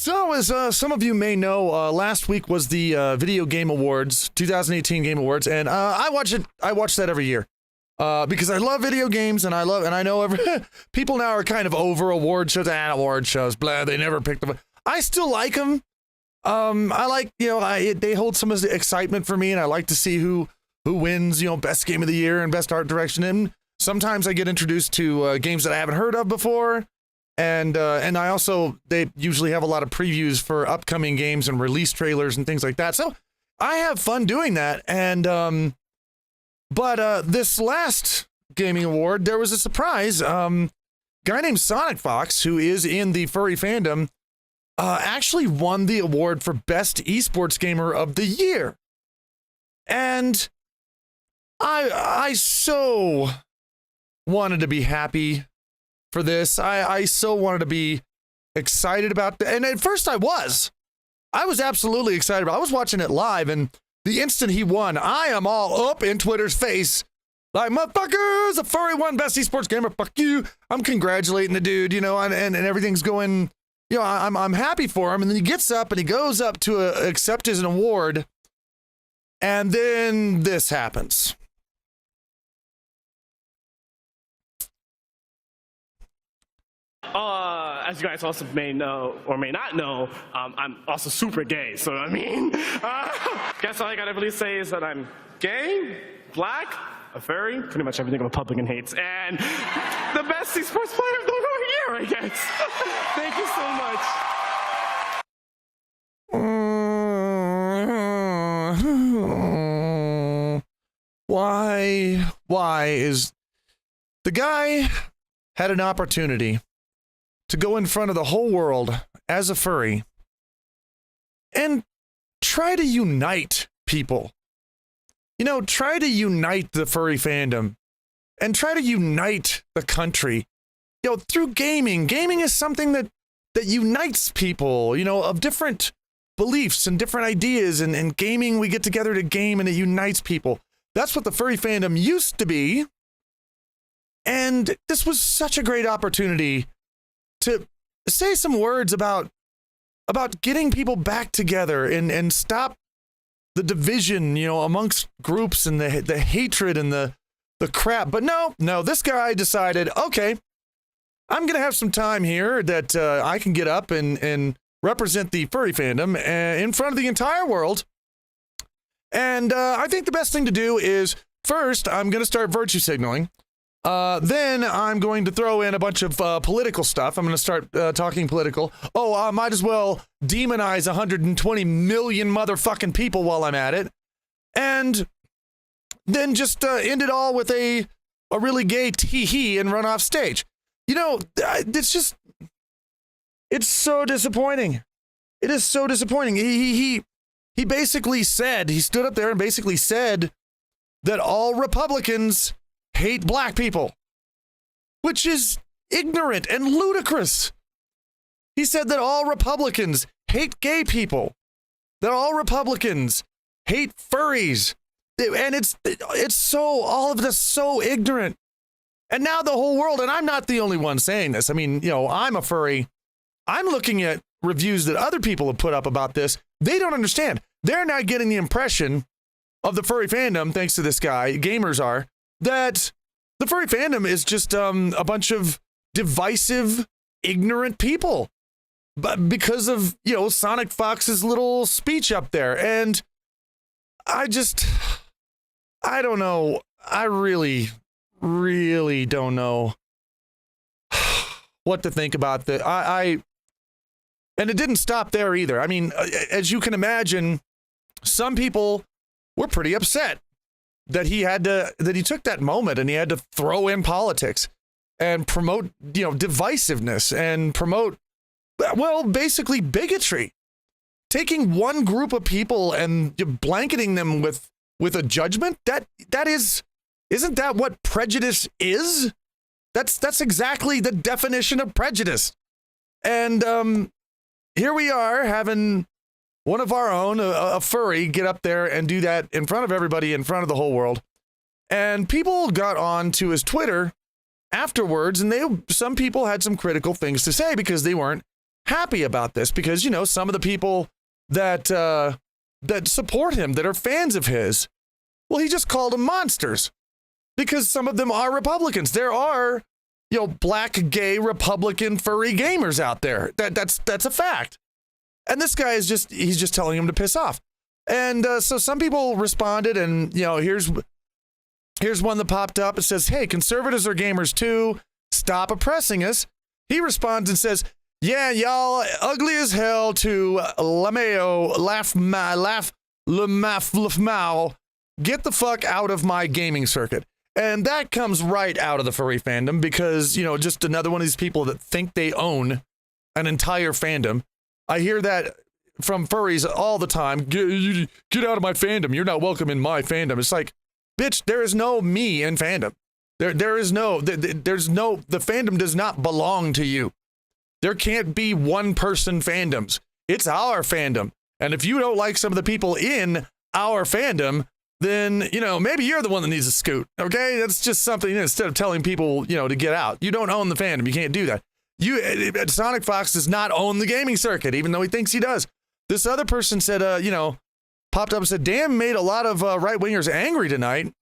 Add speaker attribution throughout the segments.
Speaker 1: So, as some of you may know, last week was the Video Game Awards, 2018 Game Awards, and I watch it. I watch that every year because I love video games, and I know people now are kind of over award shows. Award shows, blah. They never pick them. I still like them. I like, they hold some of the excitement for me, and I like to see who wins, best game of the year and best art direction. And sometimes I get introduced to games that I haven't heard of before. And I also, they usually have a lot of previews for upcoming games and release trailers and things like that. So I have fun doing that. And, but this last gaming award, there was a surprise. Guy named Sonic Fox, who is in the furry fandom, actually won the award for Best Esports Gamer of the Year. And I so wanted to be happy for this. I so wanted to be excited about that. And at first I was absolutely excited. I was watching it live, and the instant he won, I am all up in Twitter's face. Like, motherfuckers, a furry won Best Esports Gamer, fuck you. I'm congratulating the dude, and everything's going, I'm happy for him. And then he gets up and he goes up to accept his award. And then this happens.
Speaker 2: As you guys also may know or may not know, I'm also super gay. So guess all I gotta really say is that I'm gay, black, a furry, pretty much everything a Republican hates, and the best esports player of the year, I guess. Thank you so
Speaker 1: much. Why is the guy had an opportunity to go in front of the whole world as a furry and try to unite people. Try to unite the furry fandom and try to unite the country, through gaming. Gaming is something that unites people, of different beliefs and different ideas. And gaming, we get together to game and it unites people. That's what the furry fandom used to be. And this was such a great opportunity to say some words about getting people back together and stop the division, amongst groups and the hatred and the crap. But no, this guy decided, okay, I'm going to have some time here that I can get up and represent the furry fandom in front of the entire world. And I think the best thing to do is, first, I'm going to start virtue signaling. Then I'm going to throw in a bunch of political stuff. I'm going to start talking political. I might as well demonize 120 million motherfucking people while I'm at it. And then just end it all with a really gay tee-hee and run off stage. It's so disappointing. It is so disappointing. He basically said, he stood up there and basically said that all Republicans hate black people, which is ignorant and ludicrous. He said that all Republicans hate gay people, that all Republicans hate furries, and it's so, all of this so ignorant. And now the whole world, and I'm not the only one saying this. I mean, I'm a furry. I'm looking at reviews that other people have put up about this. They don't understand. They're not getting the impression of the furry fandom, thanks to this guy, gamers are, that the furry fandom is just a bunch of divisive, ignorant people, but because of Sonic Fox's little speech up there. And I don't know. I really don't know what to think about that. And it didn't stop there either. I mean, as you can imagine, some people were pretty upset that he took that moment and he had to throw in politics and promote, divisiveness and promote, well, basically bigotry. Taking one group of people and blanketing them with a judgment, isn't that what prejudice is? That's exactly the definition of prejudice. And here we are having one of our own, a furry, get up there and do that in front of everybody, in front of the whole world. And people got on to his Twitter afterwards, and some people had some critical things to say because they weren't happy about this because, you know, some of the people that that support him, that are fans of his, well, he just called them monsters because some of them are Republicans. There are, you know, black, gay, Republican, furry gamers out there. That's a fact. And this guy is he's just telling him to piss off. And so some people responded, and, you know, here's one that popped up. It says, "Hey, conservatives are gamers too. Stop oppressing us." He responds and says, "Yeah, y'all ugly as hell to Lameo, laugh, get the fuck out of my gaming circuit." And that comes right out of the furry fandom because, you know, just another one of these people that think they own an entire fandom. I hear that from furries all the time. Get out of my fandom. You're not welcome in my fandom. It's like, bitch, there is no me in fandom. The fandom does not belong to you. There can't be one person fandoms. It's our fandom. And if you don't like some of the people in our fandom, then, you know, maybe you're the one that needs to scoot. Okay. That's just something, instead of telling people, you know, to get out. You don't own the fandom. You can't do that. Sonic Fox does not own the gaming circuit, even though he thinks he does. This other person said, you know, popped up and said, "Damn, made a lot of right-wingers angry tonight.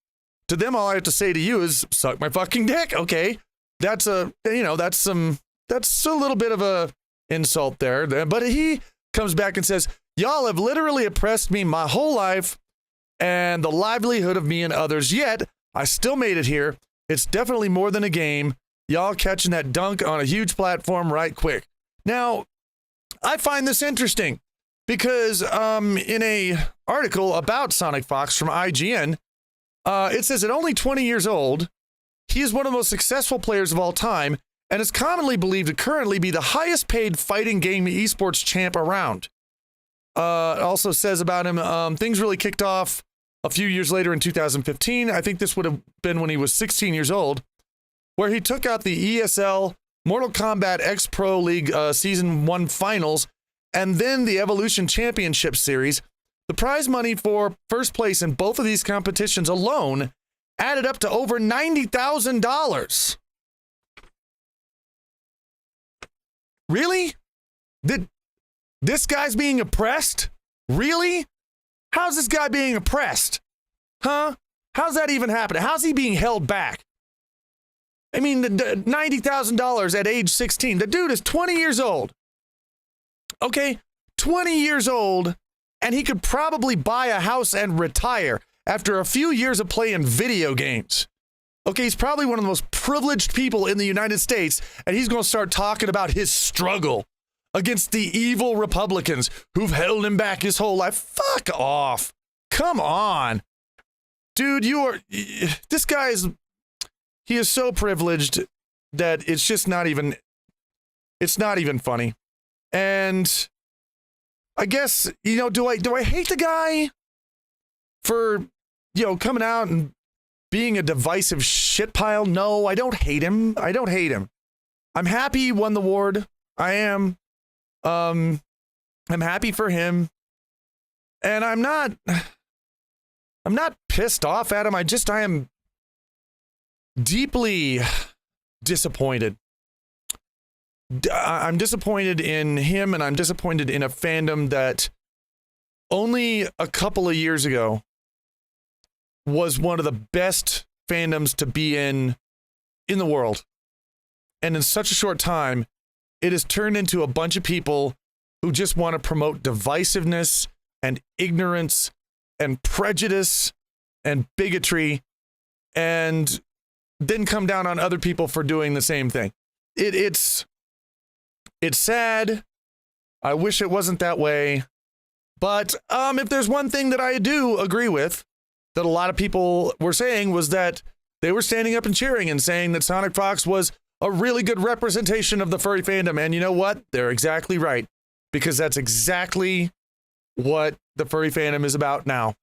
Speaker 1: To them, all I have to say to you is suck my fucking dick." Okay. That's a little bit of a insult there. But he comes back and says, "Y'all have literally oppressed me my whole life and the livelihood of me and others. Yet I still made it here. It's definitely more than a game. Y'all catching that dunk on a huge platform right quick." Now, I find this interesting because in a article about Sonic Fox from IGN, it says at only 20 years old, he is one of the most successful players of all time and is commonly believed to currently be the highest paid fighting game esports champ around. It also says about him, things really kicked off a few years later in 2015. I think this would have been when he was 16 years old, where he took out the ESL Mortal Kombat X Pro League Season 1 Finals and then the Evolution Championship Series. The prize money for first place in both of these competitions alone added up to over $90,000. Really? This guy's being oppressed? Really? How's this guy being oppressed? Huh? How's that even happening? How's he being held back? I mean, $90,000 at age 16. The dude is 20 years old. Okay, 20 years old, and he could probably buy a house and retire after a few years of playing video games. Okay, he's probably one of the most privileged people in the United States, and he's going to start talking about his struggle against the evil Republicans who've held him back his whole life. Fuck off. Come on. Dude, this guy is so privileged that it's just not even funny. And I guess, you know, do I hate the guy for, you know, coming out and being a divisive shit pile? No, I don't hate him. I'm happy he won the award. I am. I'm happy for him. And I'm not pissed off at him. I am deeply disappointed. I'm disappointed in him, and I'm disappointed in a fandom that only a couple of years ago was one of the best fandoms to be in the world. And in such a short time, it has turned into a bunch of people who just want to promote divisiveness and ignorance and prejudice and bigotry and then come down on other people for doing the same thing. It's sad. I wish it wasn't that way. But if there's one thing that I do agree with that a lot of people were saying was that they were standing up and cheering and saying that Sonic Fox was a really good representation of the furry fandom. And you know what? They're exactly right, because that's exactly what the furry fandom is about now.